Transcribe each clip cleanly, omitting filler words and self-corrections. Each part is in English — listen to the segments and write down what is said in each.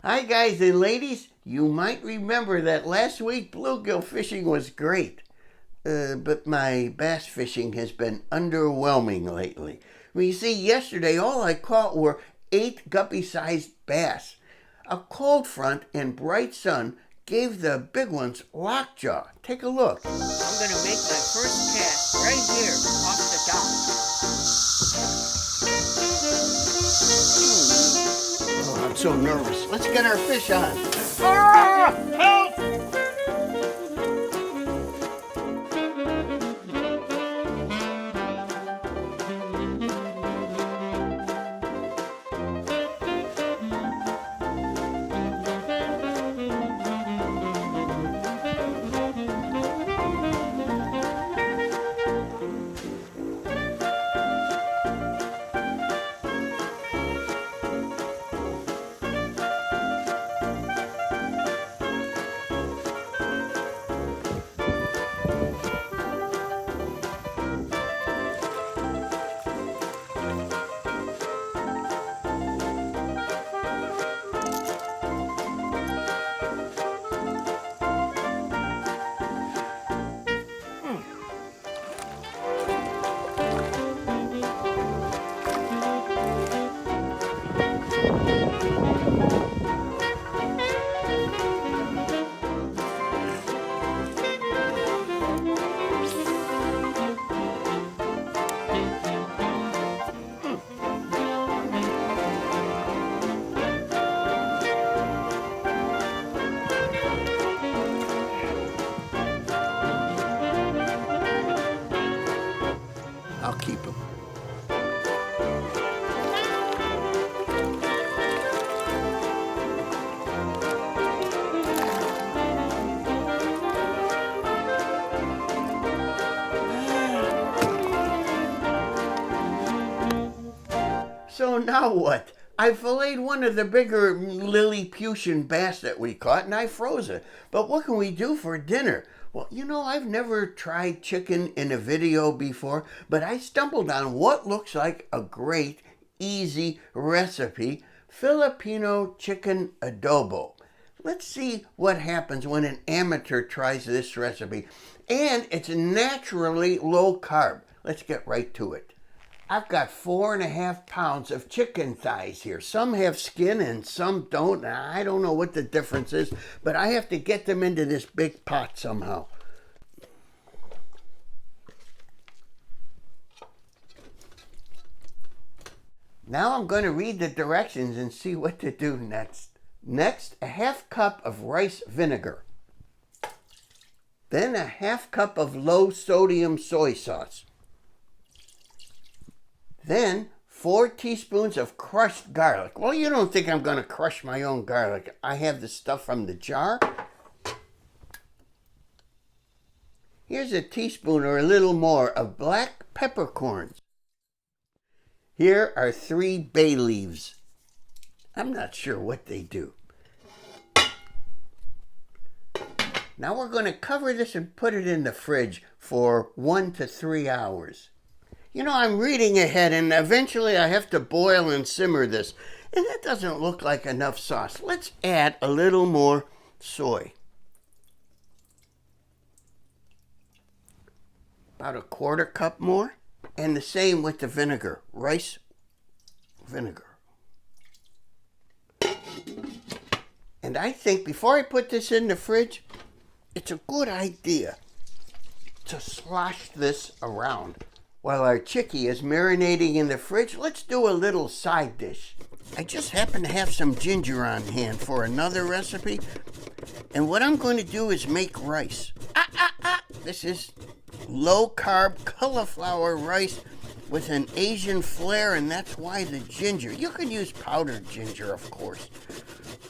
Hi guys and ladies, you might remember that last week bluegill fishing was great, but my bass fishing has been underwhelming lately. Well, you see, yesterday all I caught were 8 guppy-sized bass. A cold front and bright sun gave the big ones lockjaw. Take a look. I'm going to make my first cast right here off the dock. Oh, I'm so nervous. Let's get our fish on. Ah! Help! I'll keep him. So now what? I filleted one of the bigger Lilliputian bass that we caught and I froze it. But what can we do for dinner? Well, you know, I've never tried chicken in a video before, but I stumbled on what looks like a great, easy recipe, Filipino chicken adobo. Let's see what happens when an amateur tries this recipe. And it's naturally low carb. Let's get right to it. I've got 4.5 pounds of chicken thighs here. Some have skin and some don't. I don't know what the difference is, but I have to get them into this big pot somehow. Now I'm going to read the directions and see what to do next. Next, a 1/2 cup of rice vinegar. Then a 1/2 cup of low sodium soy sauce. Then 4 teaspoons of crushed garlic. Well, you don't think I'm going to crush my own garlic. I have the stuff from the jar. Here's a teaspoon or a little more of black peppercorns. Here are 3 bay leaves. I'm not sure what they do. Now we're going to cover this and put it in the fridge for 1 to 3 hours. You know, I'm reading ahead and eventually I have to boil and simmer this. And that doesn't look like enough sauce. Let's add a little more soy. About a 1/4 cup more. And the same with the vinegar, rice vinegar. And I think before I put this in the fridge, it's a good idea to slosh this around. While our chickie is marinating in the fridge, let's do a little side dish. I just happen to have some ginger on hand for another recipe. And what I'm going to do is make rice. This is low-carb cauliflower rice with an Asian flair, and that's why the ginger. You can use powdered ginger, of course.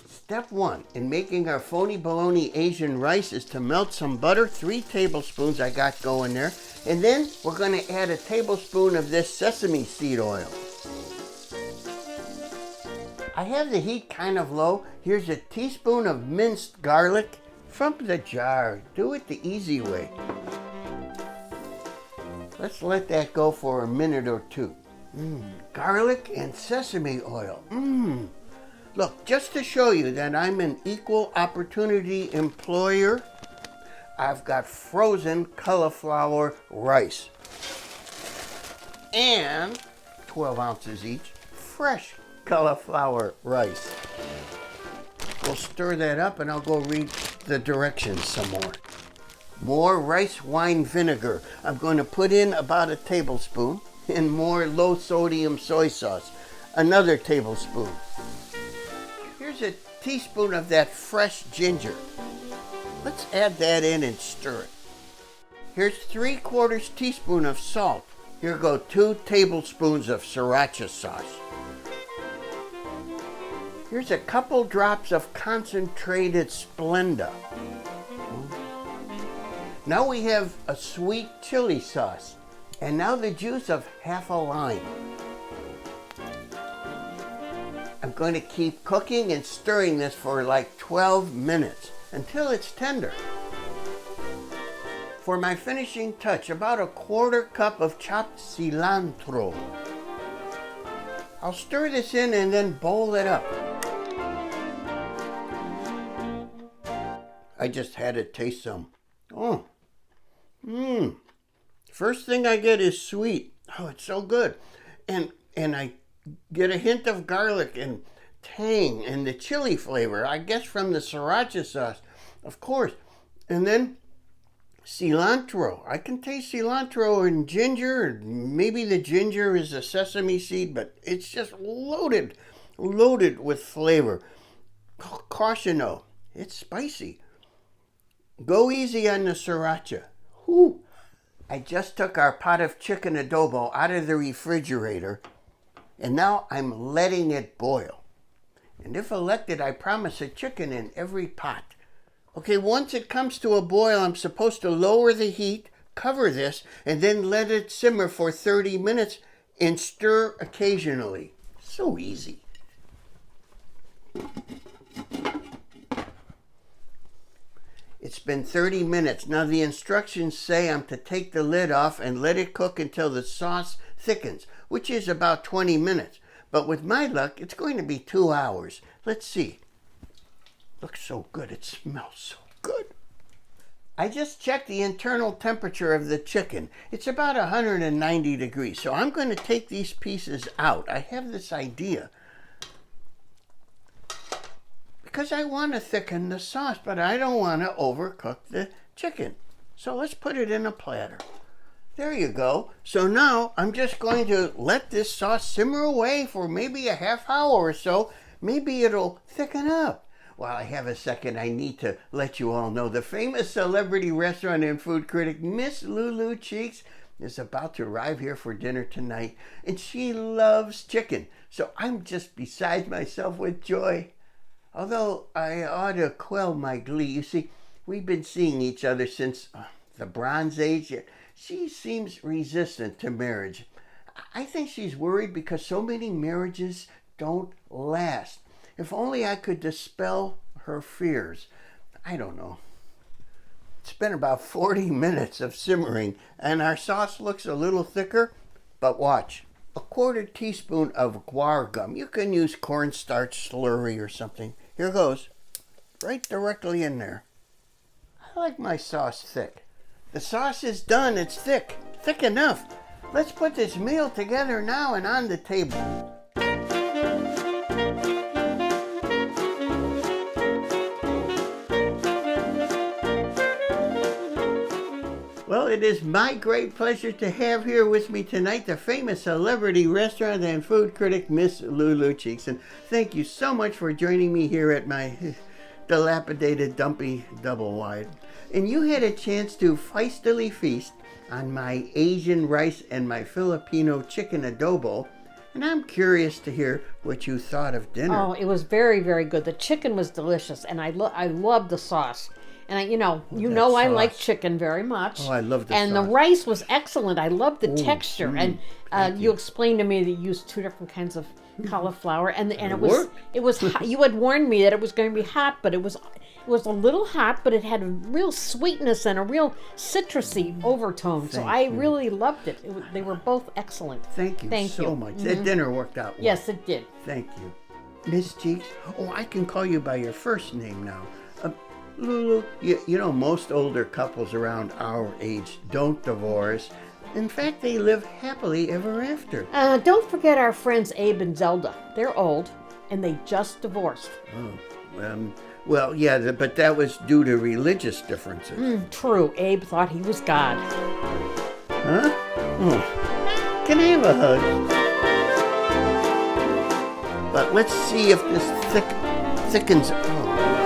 Step 1 in making our phony bologna Asian rice is to melt some butter, 3 tablespoons I got going there. And then we're going to add a tablespoon of this sesame seed oil. I have the heat kind of low. Here's a teaspoon of minced garlic from the jar. Do it the easy way. Let's let that go for 1 or 2 minutes. Garlic and sesame oil. Look, just to show you that I'm an equal opportunity employer, I've got frozen cauliflower rice. And 12 ounces each, fresh cauliflower rice. We'll stir that up and I'll go read the directions some more. More rice wine vinegar. I'm going to put in about a tablespoon, and more low sodium soy sauce, another tablespoon. Here's a teaspoon of that fresh ginger. Let's add that in and stir it. Here's 3/4 teaspoon of salt. Here go 2 tablespoons of sriracha sauce. Here's a couple drops of concentrated Splenda. Now we have a sweet chili sauce. And now the juice of half a lime. I'm going to keep cooking and stirring this for like 12 minutes until it's tender. For my finishing touch, about a 1/4 cup of chopped cilantro. I'll stir this in and then bowl it up. I just had to taste some. Oh, First thing I get is sweet. Oh, it's so good. And I get a hint of garlic and tang and the chili flavor, I guess from the sriracha sauce, of course. And then cilantro. I can taste cilantro and ginger. Maybe the ginger is a sesame seed, but it's just loaded with flavor. Caution though, it's spicy. Go easy on the sriracha. Whew. I just took our pot of chicken adobo out of the refrigerator, and now I'm letting it boil. And if elected, I promise a chicken in every pot. Okay, once it comes to a boil, I'm supposed to lower the heat, cover this, and then let it simmer for 30 minutes and stir occasionally. So easy. It's been 30 minutes. Now the instructions say I'm to take the lid off and let it cook until the sauce thickens, which is about 20 minutes. But with my luck, it's going to be 2 hours. Let's see. Looks so good. It smells so good. I just checked the internal temperature of the chicken. It's about 190 degrees. So I'm going to take these pieces out. I have this idea. Because I want to thicken the sauce, but I don't want to overcook the chicken. So let's put it in a platter. There you go. So now I'm just going to let this sauce simmer away for maybe a half hour or so. Maybe it'll thicken up. While I have a second, I need to let you all know the famous celebrity restaurant and food critic, Miss Lulu Cheeks, is about to arrive here for dinner tonight. And she loves chicken. So I'm just beside myself with joy. Although I ought to quell my glee. You see, we've been seeing each other since the Bronze Age. Yet she seems resistant to marriage. I think she's worried because so many marriages don't last. If only I could dispel her fears. I don't know. It's been about 40 minutes of simmering, and our sauce looks a little thicker, but watch. A 1/4 teaspoon of guar gum. You can use cornstarch slurry or something. Here goes. Right directly in there. I like my sauce thick. The sauce is done. It's thick. Thick enough. Let's put this meal together now and on the table. Well, it is my great pleasure to have here with me tonight the famous celebrity restaurant and food critic, Miss Lulu Cheeks. And thank you so much for joining me here at my dilapidated, dumpy double wide. And you had a chance to feistily feast on my Asian rice and my Filipino chicken adobo. And I'm curious to hear what you thought of dinner. Oh, it was very, very good. The chicken was delicious, and I loved the sauce. And I like chicken very much. Oh, I love the sauce. And the rice was excellent. I loved the texture. And you explained to me that you used 2 different kinds of cauliflower, and it was hot. You had warned me that it was going to be hot, but it was a little hot, but it had a real sweetness and a real citrusy overtone. So I really loved it. They were both excellent. Thank you so much. That dinner worked out well. Yes, it did. Thank you. Miss Cheeks. Oh, I can call you by your first name now. Lulu, you know, most older couples around our age don't divorce. In fact, they live happily ever after. Don't forget our friends Abe and Zelda. They're old, and they just divorced. Well, yeah, but that was due to religious differences. True. Abe thought he was God. Huh? Oh. Can I have a hug? But let's see if this thickens. Oh.